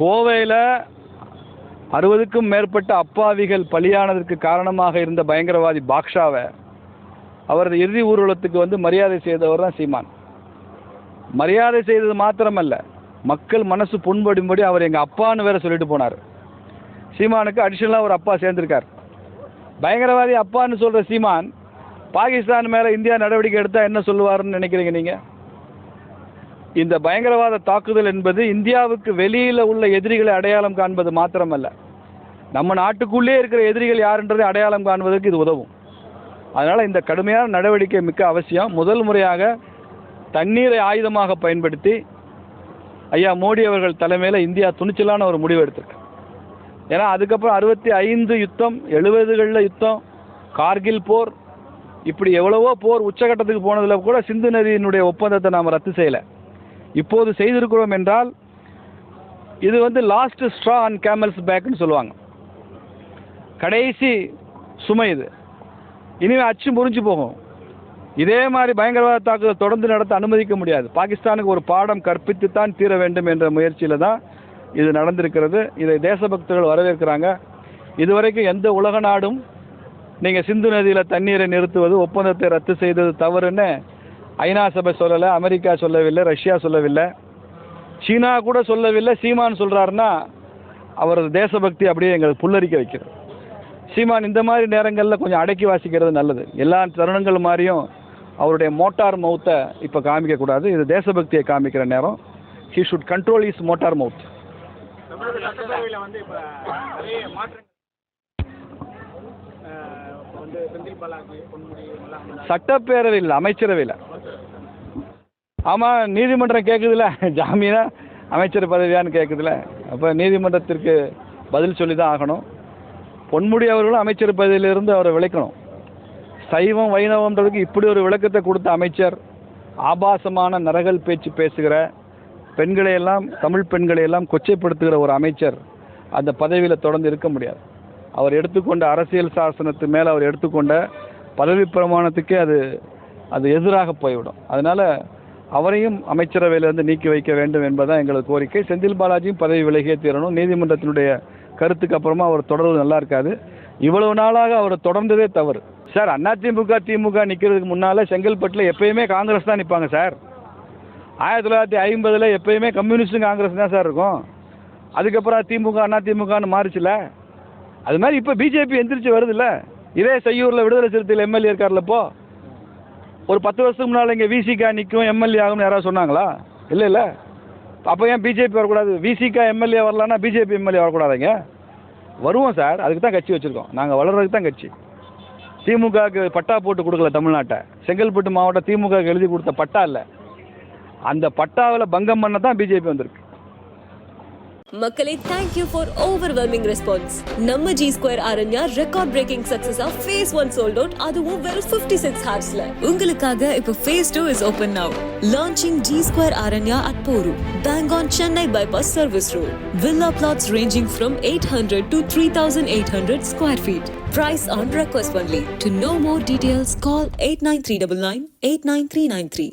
கோவையில் 60க்கும் மேற்பட்ட அப்பாவிகள் பலியானதற்கு காரணமாக இருந்த பயங்கரவாதி பாக்ஷாவை அவரது இறுதி ஊர்வலத்துக்கு மரியாதை செய்தவர் தான் சீமான். மரியாதை செய்தது மாத்திரமல்ல, மக்கள் மனசு புண்படும்படி அவர் எங்கள் அப்பான்னு வேற சொல்லிட்டு போனார். சீமானுக்கு அடிஷனலாக ஒரு அப்பா சேர்ந்திருக்கார். பயங்கரவாதி அப்பான்னு சொல்கிற சீமான் பாகிஸ்தான் மேலே இந்தியா நடவடிக்கை எடுத்தால் என்ன சொல்லுவார்னு நினைக்கிறீங்க நீங்கள்? இந்த பயங்கரவாத தாக்குதல் என்பது இந்தியாவுக்கு வெளியில் உள்ள எதிரிகளை அடையாளம் காண்பது மாத்திரமல்ல, நம்ம நாட்டுக்குள்ளே இருக்கிற எதிரிகள் யாருன்றதை அடையாளம் காண்பதற்கு இது உதவும். அதனால் இந்த கடுமையான நடவடிக்கை மிக்க அவசியம். முதல் முறையாக தண்ணீரை ஆயுதமாக பயன்படுத்தி ஐயா மோடி அவர்கள் தலைமையில் இந்தியா துணிச்சலான ஒரு முடிவு எடுத்திருக்கு. ஏன்னா அதுக்கப்புறம் 65 யுத்தம், 70களில் யுத்தம், கார்கில் போர், இப்படி எவ்வளவோ போர் உச்சகட்டத்துக்கு போனதில் கூட சிந்து நதியினுடைய ஒப்பந்தத்தை நாம் ரத்து செய்யலை. இப்போது செய்திருக்கிறோம் என்றால் இது லாஸ்ட் ஸ்ட்ரா ஆன் கேமல்ஸ் பேக்னு சொல்லுவாங்க. கடைசி சுமை இது. இனிமேல் அச்சு முறிஞ்சு போகும். இதே மாதிரி பயங்கரவாத தாக்குதல் தொடர்ந்து நடத்த அனுமதிக்க முடியாது. பாகிஸ்தானுக்கு ஒரு பாடம் கற்பித்துத்தான் தீர வேண்டும் என்ற முயற்சியில் தான் இது நடந்திருக்கிறது. இதை தேசபக்தர்கள் வரவேற்கிறாங்க. இதுவரைக்கும் எந்த உலக நாடும் நீங்கள் சிந்து நதியில் தண்ணீரை நிறுத்துவது, ஒப்பந்தத்தை ரத்து செய்தது தவறுன்னு ஐநா சபை சொல்லலை, அமெரிக்கா சொல்லவில்லை, ரஷ்யா சொல்லவில்லை, சீனா கூட சொல்லவில்லை. சீமான் சொல்கிறாருன்னா அவரது தேசபக்தி அப்படியே எங்களுக்கு புல்லரிக்க வைக்கிறது. சீமான் இந்த மாதிரி நேரங்களில் கொஞ்சம் அடக்கி வாசிக்கிறது நல்லது. எல்லா தருணங்கள் மாதிரியும் அவருடைய மோட்டார் மவுத்தை இப்போ காமிக்கக்கூடாது. இது தேசபக்தியை காமிக்கிற நேரம். He should control his motor mouth. சட்டப்பேரவையில், அமைச்சரவையில். ஆமாம், நீதிமன்றம் கேட்குதுல ஜாமீனா அமைச்சர் பதவியான்னு கேட்குதுல. அப்போ நீதிமன்றத்திற்கு பதில் சொல்லி தான் ஆகணும். பொன்முடி அவர்களும் அமைச்சர் பதவியிலிருந்து அவரை விளக்கணும். சைவம் வைணவன்றதுக்கு இப்படி ஒரு விளக்கத்தை கொடுத்த அமைச்சர், ஆபாசமான நரகல் பேச்சு பேசுகிற பெண்களையெல்லாம், தமிழ் பெண்களையெல்லாம் கொச்சைப்படுத்துகிற ஒரு அமைச்சர் அந்த பதவியில் தொடர்ந்து இருக்க முடியாது. அவர் எடுத்துக்கொண்ட அரசியல் சாசனத்து மேலே அவர் எடுத்துக்கொண்ட பதவி பிரமாணத்துக்கே அது எதிராக போய்விடும். அதனால் அவரையும் அமைச்சரவையிலிருந்து நீக்கி வைக்க வேண்டும் என்பதுதான் எங்களது கோரிக்கை. செந்தில் பாலாஜியும் பதவி விலகியே தீரணும். நீதிமன்றத்தினுடைய கருத்துக்கு அப்புறமா அவர் தொடர்வது நல்லா இருக்காது. இவ்வளவு நாளாக அவர் தொடர்ந்ததே தவறு சார். அதிமுக திமுக நிற்கிறதுக்கு முன்னால் செங்கல்பட்டில் எப்பயுமே காங்கிரஸ் தான் நிற்பாங்க சார். 1950 எப்பயுமே கம்யூனிஸ்டும் காங்கிரஸ் தான் சார் இருக்கும். அதுக்கப்புறம் திமுக அதிமுகன்னு மாறிச்சுல. அது மாதிரி இப்போ பிஜேபி எந்திரிச்சு வருதுல்ல. இதே செய்யூரில் விடுதலை சிறுத்தையில் எம்எல்ஏ இருக்கார்ல. இப்போ ஒரு 10 வருஷத்துக்கு முன்னால் இங்கே விசிகா நிற்கும், எம்எல்ஏ ஆகும்னு யாராவது சொன்னாங்களா? இல்லை. அப்போ ஏன் பிஜேபி வரக்கூடாது? Visika MLA வரலான்னா BJP MLA வரக்கூடாதுங்க. வருவோம் சார், அதுக்கு தான் கட்சி வச்சுருக்கோம். நாங்கள் வளர்றதுக்கு தான் கட்சி. திமுகவுக்கு பட்டா போட்டு கொடுக்கல தமிழ்நாட்டை. செங்கல்பட்டு மாவட்டம் திமுகவுக்கு எழுதி கொடுத்த பட்டா இல்லை. அந்த பட்டாவில் பங்கம் பண்ண தான் பிஜேபி வந்திருக்கு. மக்களே, thank you for overwhelming response. நம்ம G Square Aranya record breaking success of phase 1 sold out, அதுவும் வெறும் 56 hoursல. உங்களுக்காக இப்போ phase 2 is open now. Launching G Square Aranya at Poru, bang on Chennai bypass service road. Villa plots ranging from 800 to 3800 square feet. Price on request only. To know more details, call 89399 89393.